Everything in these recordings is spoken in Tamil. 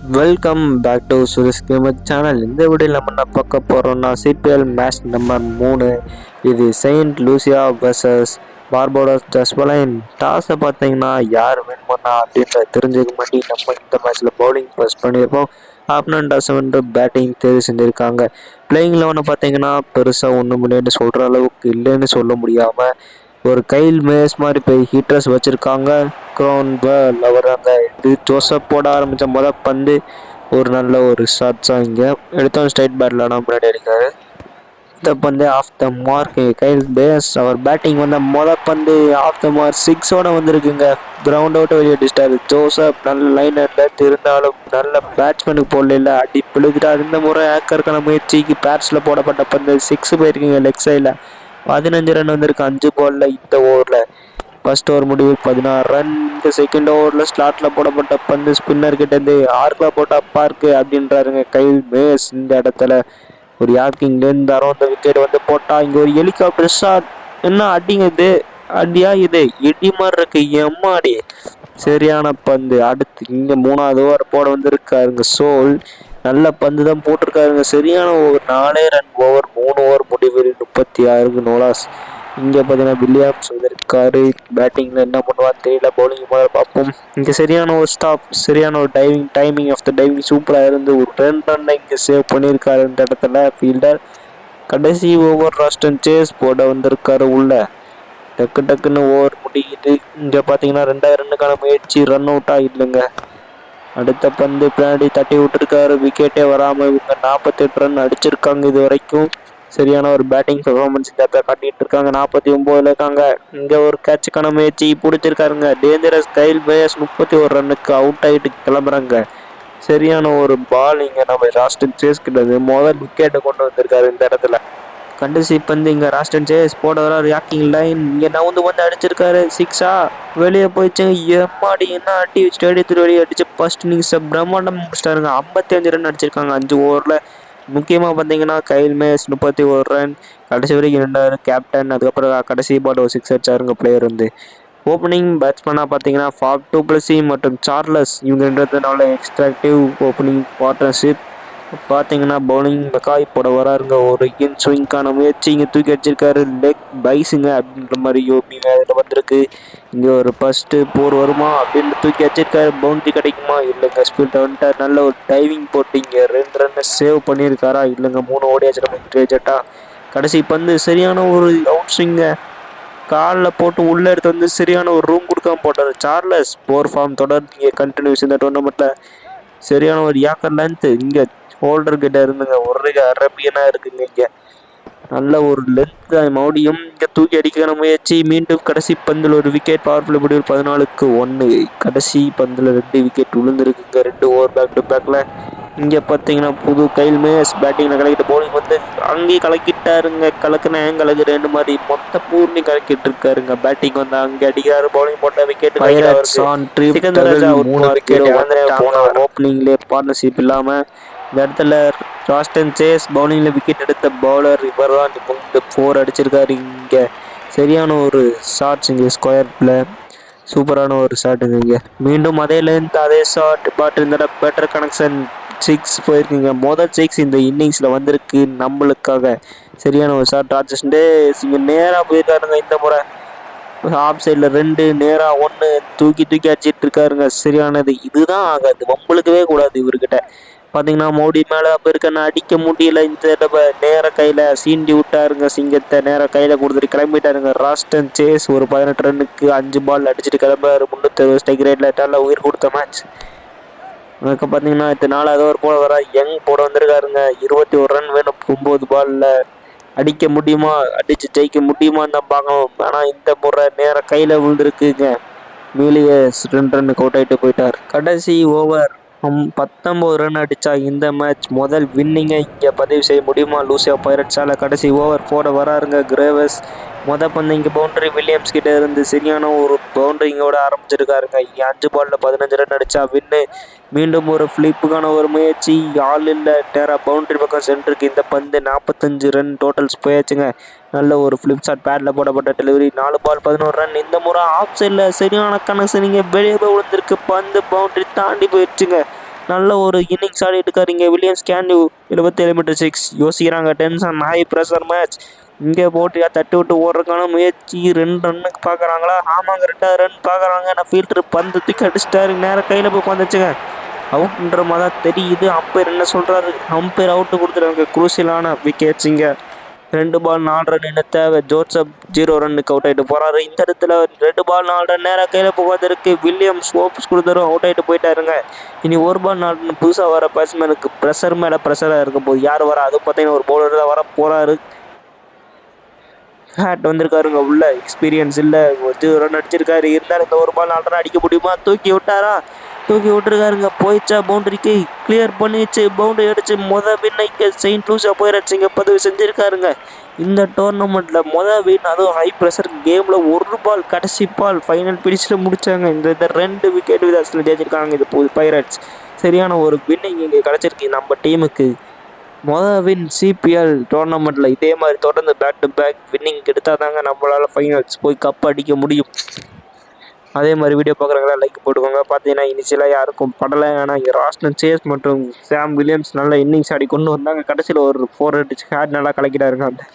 Welcome back to Suresh gamer channel. இந்த வீடியோவில் நம்ம என்ன பார்க்க போகிறோம்னா சிபிஎல் மேட்ச் நம்பர் 3. இது செயின்ட் லூசியா வர்சஸ் பார்படோஸ் டஸ்பலைன். டாஸை பார்த்தீங்கன்னா யார் வின் பண்ணா அப்படின்ற தெரிஞ்சுக்க மாட்டி நம்ம இந்த மேட்ச்சில் பவுலிங் ஃபர்ஸ்ட் பண்ணியிருப்போம். ஆப்னன் டாஸ் வந்து பேட்டிங் தேர்வு செஞ்சுருக்காங்க. பிளேயிங் லெவனை பார்த்தீங்கன்னா பெருசாக ஒன்றும் இல்லைன்னு சொல்கிற அளவுக்கு இல்லைன்னு சொல்ல முடியாமல் ஒரு கைல் மேஸ் மாதிரி போய் ஹீட்டர்ஸ் வச்சுருக்காங்க. கிரவுண்ட் வராங்க. இது ஜோசப் போட ஆரம்பித்த பந்து ஒரு நல்ல ஒரு ஷாட்ஸாக இங்கே எடுத்தோம். ஸ்ட்ரைட் பேட்டில் ஆனால் முன்னாடி அடிக்காரு. இந்த பந்து ஆஃப் த மார்க். கைல் பேஸ் அவர் பேட்டிங் வந்த பந்து ஆஃப் த மார்க் 6ஓட வந்திருக்குங்க. கிரவுண்ட் அவுட்டை வெளியே அடிச்சிட்டாரு. ஜோசப் நல்ல லைன் இருந்தாலும் நல்ல பேட்ஸ்மேனுக்கு போடல, அடி பிழுதுட்டார். இந்த முறை ஏக்கருக்கான முயற்சிக்கு பேட்ஸில் போடப்பட்ட பந்து 6 போயிருக்குங்க. லெக் சைடில் 15 ரன் வந்திருக்கு 5 பால்ல. இந்த ஓவரில் ஃபர்ஸ்ட் ஓவர் முடிவில் 16 ரன். இந்த செகண்ட் ஓவரில் ஸ்லாட்டில் போடப்பட்ட பந்து ஸ்பின்னர் கிட்டேருந்து 6 போட்டா பார்க்கு அப்படின்றாருங்க கைல் மேஸ். இந்த இடத்துல ஒரு யார்க்கிங்லேருந்து அந்த விக்கெட் வந்து போட்டா. இங்கே ஒரு ஹெலிகாப்டர் ஷாட். என்ன அடிங்க இது? அடியா இது இடி மாதிரி இருக்கு எம்மாடி. சரியான பந்து. அடுத்து இங்கே 3வது ஓவர் போட வந்திருக்காருங்க சோல். நல்ல பந்து தான் போட்டிருக்காருங்க. சரியான ஓவர் 4 ரன் ஓவர் 3 ஓவர் முடிவில் 36க்கு நோலாஸ். இங்கே பார்த்தீங்கன்னா வில்லியம்ஸ் வந்திருக்காரு. பேட்டிங்கில் என்ன பண்ணுவான்னு தெரியல. பவுலிங் முதல்ல பார்ப்போம். இங்கே சரியான ஒரு ஸ்டாப், சரியான ஒரு டைமிங் ஆஃப் த டைவிங் சூப்பராக இருந்து ஒரு 2 ரன் இங்கே சேவ் பண்ணியிருக்காரு இந்த இடத்துல ஃபீல்டர். கடைசி ஓவர் ராஸ்டன் சேஸ் போட வந்திருக்காரு உள்ள. டக்குன்னு ஓவர் முடியுது. இங்கே பார்த்தீங்கன்னா 2 ரன்னுக்கான முயற்சி ரன் அவுட்டாக இல்லைங்க. அடுத்த பந்து பின்னாடி தட்டி விட்டுருக்காரு. விக்கெட்டே வராமல் இவங்க 48 ரன் அடிச்சிருக்காங்க இது வரைக்கும். சரியான ஒரு பேட்டிங் பெர்ஃபார்மன்ஸ் இந்த காட்டிட்டு இருக்காங்க. 49ல் இருக்காங்க. இங்கே ஒரு கேட்சுக்கான முயற்சி பிடிச்சிருக்காருங்க. டேஞ்சரஸ் கைல் பேஸ் 31 ரன்னுக்கு அவுட் ஆகிட்டு கிளம்புறாங்க. சரியான ஒரு பால் இங்கே நம்ம ராஸ்டன் சேஸ் கிட்டது முதல் விக்கெட்டை கொண்டு வந்திருக்காரு இந்த இடத்துல. கடைசி பந்து இங்கே ராஸ்டன் சேஸ் போட வர யாக்கிங் லைன் இங்கே நவுந்து வந்து அடிச்சிருக்காரு. 6ஆ வெளியே போயிடுச்சு. எம்மாடி என்ன அடி ஸ்டேடியத்தில் வெளியே அடிச்சு ஃபர்ஸ்ட் இன்னிங்ஸை பிரம்மாண்டம் முடிச்சிட்டாருங்க. 55 ரன் அடிச்சிருக்காங்க 5 ஓவரில். முக்கியமாக பார்த்தீங்கன்னா கைல் மேஸ் 31 ரன். கடைசி வரைக்கும் 2 கேப்டன். அதுக்கப்புறம் கடைசி பால் ஒரு 6 அடிச்சாருங்க பிளேயர் வந்து. ஓப்பனிங் பேட்ஸ்மேனாக பார்த்தீங்கன்னா ஃபாப் டூ பிளஸி மற்றும் சார்லஸ் இவங்க ரெண்டுனால எக்ஸ்ட்ராக்டிவ் ஓப்பனிங் பார்ட்னர்ஷிப். பார்த்தீங்கன்னா பவுலிங் மெக்காய் போட வராருங்க. ஒரு இன் ஸ்விங்கான முயற்சி இங்கே தூக்கி அடிச்சிருக்காரு. லெக் பைஸுங்க அப்படின்ற மாதிரி யோபி வேலையில் வந்திருக்கு. இங்கே ஒரு ஃபஸ்ட்டு போர் வருமா அப்படின்னு தூக்கி அடிச்சிருக்காரு. பவுண்டரி கிடைக்குமா இல்லைங்க. ஸ்பீல்ட வந்துட்டார். நல்ல ஒரு டைவிங் போட்டு இங்கே 2 ரன்னை சேவ் பண்ணியிருக்காரா இல்லைங்க. 3 ஓடியாச்சு நம்ம கிரேஜட்டா. கடைசி பந்து சரியான ஒரு அவுட் ஸ்விங்க காலில் போட்டு உள்ளே எடுத்து வந்து சரியான ஒரு ரூம் கொடுக்காம போட்டார். சார்லஸ் போர் ஃபார்ம் தொடர்ந்து இங்கே கண்டினியூஸ் இந்த டோர்னமெண்ட்டில். சரியான ஒரு யாக்கர் லென்த்து இங்கே ஹோல்டர் கிட்ட இருந்துங்க. ஒரு அரபியனாக இருக்குங்க. இங்கே நல்ல ஒரு லென்த் மறுபடியும் இங்கே தூக்கி அடிக்கிற முயற்சி. மீண்டும் கடைசி பந்தில் ஒரு விக்கெட். பவர்ஃபுல் முடிவில் 14க்கு 1. கடைசி பந்தில் 2 விக்கெட் விழுந்துருக்குங்க 2 ஓவர் பேக் டு பேக்கில். இங்கே பார்த்தீங்கன்னா புது கைல் மேஸ் பேட்டிங்கில் கலக்கிட்டு பவுலிங் வந்து அங்கேயும் கலக்கிட்டாருங்க. கலக்குனா ஏன் கலக்குறேன்னு மாதிரி மொத்த பூர்ணி கலக்கிட்டு இருக்காருங்க. பேட்டிங் வந்து அங்கே அடிக்காரு. பவுலிங் போட்ட விக்கெட் ஓப்பனிங்லேயே பார்ட்னர்ஷிப் இல்லாமல் இந்த இடத்துல ராஸ்டன் சேஸ் பவுலிங்கில் விக்கெட் எடுத்த பவுலர் இவர் தான். இந்த 4 அடிச்சிருக்காரு. இங்கே சரியான ஒரு ஷாட்ஸ் இங்கே ஸ்கொயரில் சூப்பரான ஒரு ஷாட்டுங்க. இங்கே மீண்டும் அதே லென்த் அதே ஷாட் பட் இந்த பெட்டர் கனெக்ஷன் 6 போயிருக்குங்க. முதல் 6 இந்த இன்னிங்ஸில் வந்திருக்கு நம்மளுக்காக. சரியான ஒரு ஷாட். ராஜேஷ் டேஸ் இங்கே நேராக போயிருக்காருங்க. இந்த முறை ஆஃப் சைடில் 2 நேராக 1 தூக்கி அடிச்சிட்டு இருக்காருங்க. சரியானது. இதுதான் ஆகாது, வம்பளுக்கவே கூடாது இவர்கிட்ட. பார்த்தீங்கன்னா மோடி மேலே அப்போ இருக்கன்னு அடிக்க முடியல. இந்த தடவை நேர கையில் சீண்டி விட்டாருங்க. சிங்கத்தை நேர கையில் கொடுத்துட்டு கிளம்பிட்டாருங்க. ராஸ்டன் சேஸ் ஒரு 18 ரன்னுக்கு 5 பால் அடிச்சுட்டு கிளம்புறாரு. 360 ஸ்ட்ரைக் ரேட்டில் நல்லா உயிர் கொடுத்த மேட்ச். அதுக்கு பார்த்தீங்கன்னா இது 4வது ஓவர் போட வர யங் போட வந்திருக்காருங்க. 21 ரன் வேணும் 9 பாலில். அடிக்க முடியுமா, அடித்து ஜெயிக்க முடியுமான்னு தான் பார்க்கணும். ஆனால் இந்த முறை நேராக கையில் விழுந்துருக்குங்க. மீலியே 2 ரன்னுக்கு அவுட் ஆகிட்டு போயிட்டார். கடைசி ஓவர் 19 ரன் அடித்தா இந்த மேட்ச் முதல் வின்னிங்கை இங்கே பதிவு செய்ய முடியுமா லூசியா பைரட்ஸால். கடைசி ஓவர் போட வராருங்க கிரேவஸ். பந்து இங்கே பவுண்டரி வில்லியம்ஸ் கிட்டே இருந்து சரியான ஒரு பவுண்டரிங்கோட ஆரம்பிச்சிருக்காருங்க. இங்கே 5 பாலில் 15 ரன் அடித்தா வின்னு. மீண்டும் ஒரு ஃப்ளிப்புக்கான ஒரு முயற்சி. ஆள் இல்லை, நேராக பவுண்டரி பக்கம் சென்றிருக்கு இந்த பந்து. 45 ரன் டோட்டல்ஸ் போயாச்சுங்க. நல்ல ஒரு ஃப்ளிப் ஷாட் பேட்டில் போடப்பட்ட டெலிவரி. 4 பால் 11 ரன். இந்த முறை ஆஃப் சைடில் சரியான கனெக்ஷன் இங்கே வெளியே போய் விழுந்திருக்கு. பந்து பவுண்டரி தாண்டி போயிடுச்சுங்க. நல்ல ஒரு இன்னிங்ஸ் ஆடிட்டு இருக்காரு இங்கே வில்லியம்ஸ். கேன்யூ 77 மீட்டர் 6 யோசிக்கிறாங்க. Tension high pressure match. இங்கே போட்டியா தட்டி விட்டு ஓடுறதுக்கான முயற்சி. 2 ரன்னுக்கு பார்க்குறாங்களா? ஆமாங்க, 2வது ரன் பார்க்குறாங்க. நான் ஃபீல்டர் பந்து தூக்கி அடிச்சிட்டாரு. நேரம் கையில் போய் உட்காந்துச்சுங்க. அவுட்ன்ற மாதிரி தான் தெரியுது. அம்பையர் என்ன சொல்கிறாரு? அம்பையர் அவுட்டு கொடுத்துருவாங்க. குரூசியலான விக்கெட்ஸ் இங்கே. 2 பால் 4 ரன் என்ன தேவை? ஜோசப் 0 ரன்னுக்கு அவுட் ஆகிட்டு போகிறாரு. இந்த இடத்துல 2 பால் 4 ரன் நேராக கையில் போகாதருக்கு வில்லியம்ஸ் ஹோப்ஸ் கொடுத்தாரு. அவுட் ஆகிட்டு போயிட்டாருங்க. இனி 1 பால் 4 ரன் புதுசாக வர பேட்ஸ்மேனுக்கு ப்ரெஷர் மேலே ப்ரெஷராக இருக்கும் போது யார் வரா? அது பார்த்தீங்கன்னா ஒரு பவுலர் தான் வர போகிறாரு. ஹேட் வந்திருக்காருங்க. உள்ள எக்ஸ்பீரியன்ஸ் இல்லை. 0 ரன் அடிச்சிருக்காரு. இருந்தாலும் இந்த 1 பால் 4 ரன் அடிக்க முடியுமா? தூக்கி விட்டாரா? தூக்கி விட்டுருக்காருங்க. போயிடுச்சா? பவுண்டரிக்கு கிளியர் பண்ணிச்சு. பவுண்டரி அடிச்சு வின்னைக்கு செயின்ட் லூசியா போயிடுச்சுங்க. பதிவு செஞ்சுருக்காருங்க. இந்த டோர்னமெண்ட்டில் வின், அதுவும் ஹை ப்ரெஷர் கேமில் 1 பால் கடைசி பால் ஃபைனல் பிடிச்சிட்டு முடித்தாங்க. இந்த 2 விக்கெட் வித்தியாசத்தில் ஜெயிச்சிருக்காங்க. இது பைரட்ஸ். சரியான ஒரு வின்னிங் இங்கே கிடச்சிருக்கு நம்ம டீமுக்கு. வின் சிபிஎல் டோர்னமெண்ட்டில் இதே மாதிரி தொடர்ந்து பேக் டு பேக் வின்னிங் எடுத்தால் தாங்க நம்மளால் ஃபைனல்ஸ் போய் கப் அடிக்க முடியும். அதே மாதிரி வீடியோ பார்க்குறவங்களா லைக் போட்டுக்கோங்க. பார்த்தீங்கன்னா இனிஷியலாக யாருக்கும் படலை. ஆனால் இங்கே ராஸ்டன் சேஸ் மற்றும் சாம் வில்லியம்ஸ் நல்ல இன்னிங்ஸ் ஆடி கொண்டு வந்தாங்க. கடைசியில் ஒரு 4 அடிச்சு ஹேட் நல்லா கலக்கிட்டாருங்க. அந்த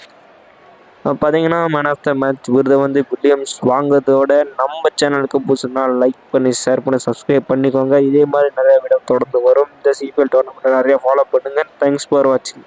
பார்த்தீங்கன்னா மேன் ஆஃப் த மேட்ச் விருதை வில்லியம்ஸ் வாங்குறதோட நம்ம சேனலுக்கு புதுசுனா லைக் பண்ணி ஷேர் பண்ணி சப்ஸ்கிரைப் பண்ணிக்கோங்க. இதே மாதிரி நிறைய வீடியோ தொடர்ந்து வரும். இந்த சிபிஎல் டோர்னமெண்ட்டை நிறைய ஃபாலோ பண்ணுங்கள். தேங்க்ஸ் ஃபார் வாட்சிங்.